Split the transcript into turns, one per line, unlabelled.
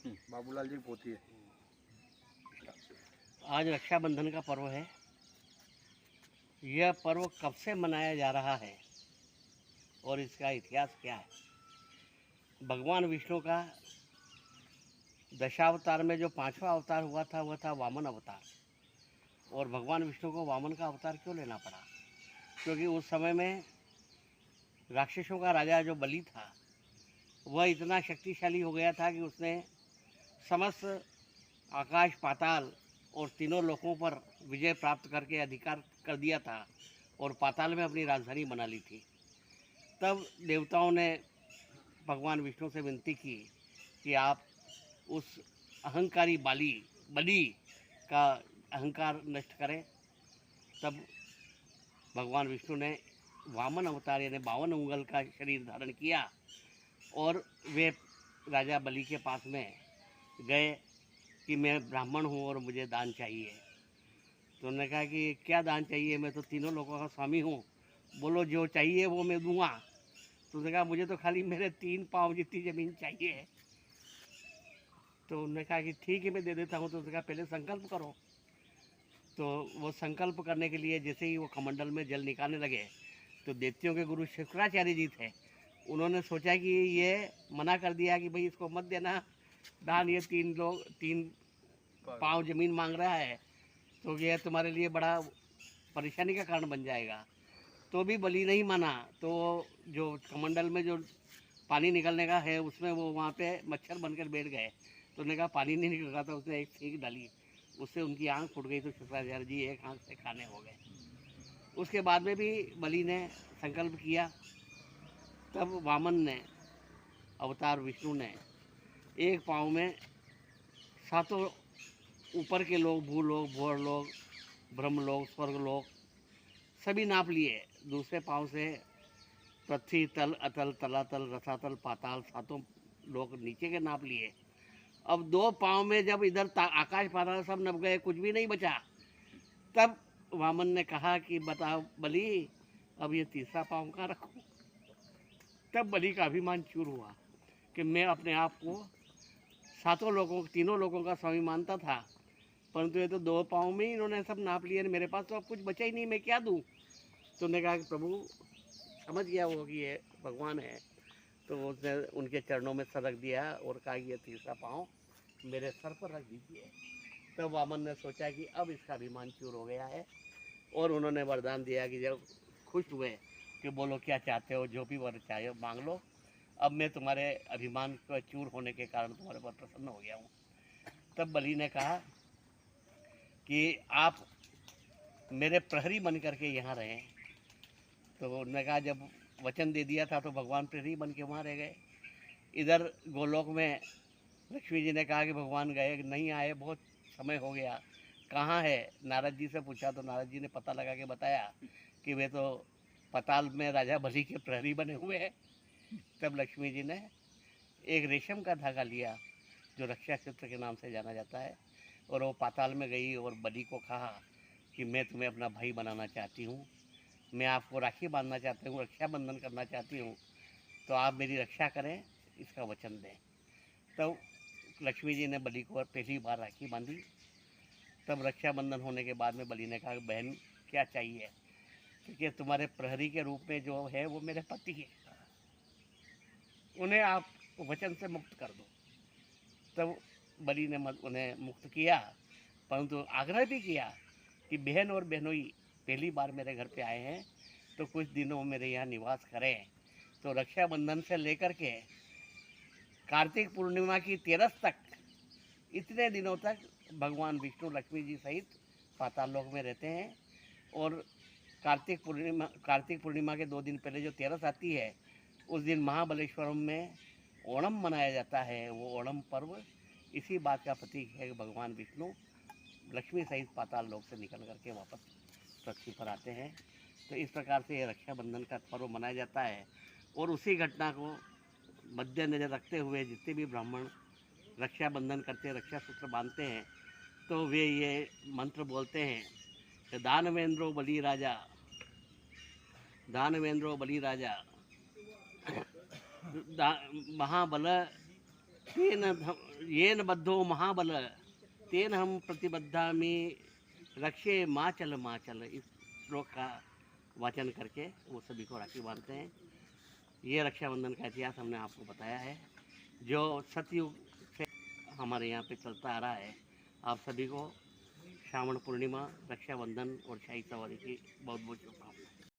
बाबूलाल जी की पोती है।
आज रक्षाबंधन का पर्व है। यह पर्व कब से मनाया जा रहा है और इसका इतिहास क्या है? भगवान विष्णु का दशावतार में जो पांचवा अवतार हुआ था वह था वामन अवतार। और भगवान विष्णु को वामन का अवतार क्यों लेना पड़ा? क्योंकि उस समय में राक्षसों का राजा जो बलि था वह इतना शक्तिशाली हो गया था कि उसने समस्त आकाश पाताल और तीनों लोकों पर विजय प्राप्त करके अधिकार कर दिया था और पाताल में अपनी राजधानी बना ली थी। तब देवताओं ने भगवान विष्णु से विनती की कि आप उस अहंकारी बलि का अहंकार नष्ट करें। तब भगवान विष्णु ने वामन अवतार यानी 52 उंगल का शरीर धारण किया और वे राजा बलि के पास में गए कि मैं ब्राह्मण हूँ और मुझे दान चाहिए। तो उन्होंने कहा कि क्या दान चाहिए? मैं तो तीनों लोगों का स्वामी हूँ, बोलो जो चाहिए वो मैं दूंगा। तो उसने कहा मुझे तो खाली मेरे 3 पाँव जितनी ज़मीन चाहिए। तो उन्होंने कहा कि ठीक है मैं दे देता हूँ। तो उसने कहा पहले संकल्प करो। तो वो संकल्प करने के लिए जैसे ही वो कमंडल में जल निकालने लगे तो दैत्यों के गुरु शुक्राचार्य जी थे, उन्होंने सोचा कि ये मना कर दिया कि भाई इसको मत देना दान, ये 3 पाँव ज़मीन मांग रहा है तो ये तुम्हारे लिए बड़ा परेशानी का कारण बन जाएगा। तो भी बलि नहीं माना। तो जो कमंडल में जो पानी निकलने का है उसमें वो वहाँ पे मच्छर बनकर बैठ गए। तो उन्होंने कहा पानी नहीं निकल रहा था, उसने एक सीख डाली, उससे उनकी आंख फूट गई। तो शुक्राचार्य जी एक आंख से खाने हो गए। उसके बाद में भी बलि ने संकल्प किया। तब वामन ने अवतार विष्णु ने एक पाँव में सातों ऊपर के लोग, भूलोक, भोरलोक, ब्रह्मलोक, स्वर्गलोक सभी नाप लिए। दूसरे पाँव से पृथ्वी तल, अतल, तलातल, रसातल, पाताल सातों लोग नीचे के नाप लिए। अब 2 पाँव में जब इधर आकाश पाताल सब नप गए, कुछ भी नहीं बचा। तब वामन ने कहा कि बताओ बलि, अब ये तीसरा पाँव कहाँ रखूं? तब बलि का अभिमान चूर हुआ कि मैं अपने आप को तीनों लोगों का स्वामी मानता था, परंतु ये तो 2 पाँव में ही इन्होंने सब नाप लिए, मेरे पास तो अब कुछ बचा ही नहीं, मैं क्या दूं? तो उन्होंने कहा कि प्रभु, समझ गया वो कि ये भगवान है। तो उसने उनके चरणों में सर रख दिया और कहा कि ये तीसरा पाँव मेरे सर पर रख दीजिए। तब वामन ने सोचा कि अब इसका अभिमान चूर हो गया है और उन्होंने वरदान दिया कि जब खुश हुए कि बोलो क्या चाहते हो, जो भी वर चाहे मांग लो, अब मैं तुम्हारे अभिमान को चूर होने के कारण तुम्हारे पर प्रसन्न हो गया हूँ। तब बलि ने कहा कि आप मेरे प्रहरी बन करके यहाँ रहें। तो उन्होंने कहा जब वचन दे दिया था तो भगवान प्रहरी बन के वहाँ रह गए। इधर गोलोक में लक्ष्मी जी ने कहा कि भगवान गए नहीं आए, बहुत समय हो गया, कहाँ है? नारद जी से पूछा तो नारद जी ने पता लगा के बताया कि वे तो पाताल में राजा बलि के प्रहरी बने हुए हैं। तब लक्ष्मी जी ने एक रेशम का धागा लिया जो रक्षा सूत्र के नाम से जाना जाता है और वो पाताल में गई और बलि को कहा कि मैं तुम्हें अपना भाई बनाना चाहती हूँ, मैं आपको राखी बांधना चाहती हूँ, रक्षाबंधन करना चाहती हूँ, तो आप मेरी रक्षा करें, इसका वचन दें। तब लक्ष्मी जी ने बलि को पहली बार राखी बांधी। तब रक्षाबंधन होने के बाद में बलि ने कहा बहन क्या चाहिए? क्योंकि तुम्हारे प्रहरी के रूप में जो है वो मेरे पति है, उन्हें आप वचन से मुक्त कर दो। तब बलि ने उन्हें मुक्त किया, परंतु आग्रह भी किया कि बहन और बहनोई पहली बार मेरे घर पे आए हैं तो कुछ दिनों मेरे यहाँ निवास करें। तो रक्षाबंधन से लेकर के कार्तिक पूर्णिमा की 13 तक, इतने दिनों तक भगवान विष्णु लक्ष्मी जी सहित पाताल लोक में रहते हैं। और कार्तिक पूर्णिमा के 2 दिन पहले जो 13 आती है उस दिन महाबलेश्वरम में ओणम मनाया जाता है। वो ओणम पर्व इसी बात का प्रतीक है कि भगवान विष्णु लक्ष्मी सहित पाताल लोक से निकल करके वापस पृथ्वी पर आते हैं। तो इस प्रकार से ये रक्षाबंधन का पर्व मनाया जाता है। और उसी घटना को मद्देनजर रखते हुए जितने भी ब्राह्मण रक्षाबंधन करते हैं, रक्षा सूत्र बांधते हैं, तो वे ये मंत्र बोलते हैं कि दानवेंद्रो बलि राजा, दानवेंद्रो बलि राजा, महाबल येन बद्धो महाबल तेन हम प्रतिबद्धामि रक्षे माचल माचल, इस श्लोक का वाचन करके वो सभी को राखी बांधते हैं। ये रक्षाबंधन का इतिहास हमने आपको बताया है, जो सतयुग से हमारे यहाँ पे चलता आ रहा है। आप सभी को श्रावण पूर्णिमा, रक्षाबंधन और शाही सवारी की बहुत बहुत शुभकामनाएं।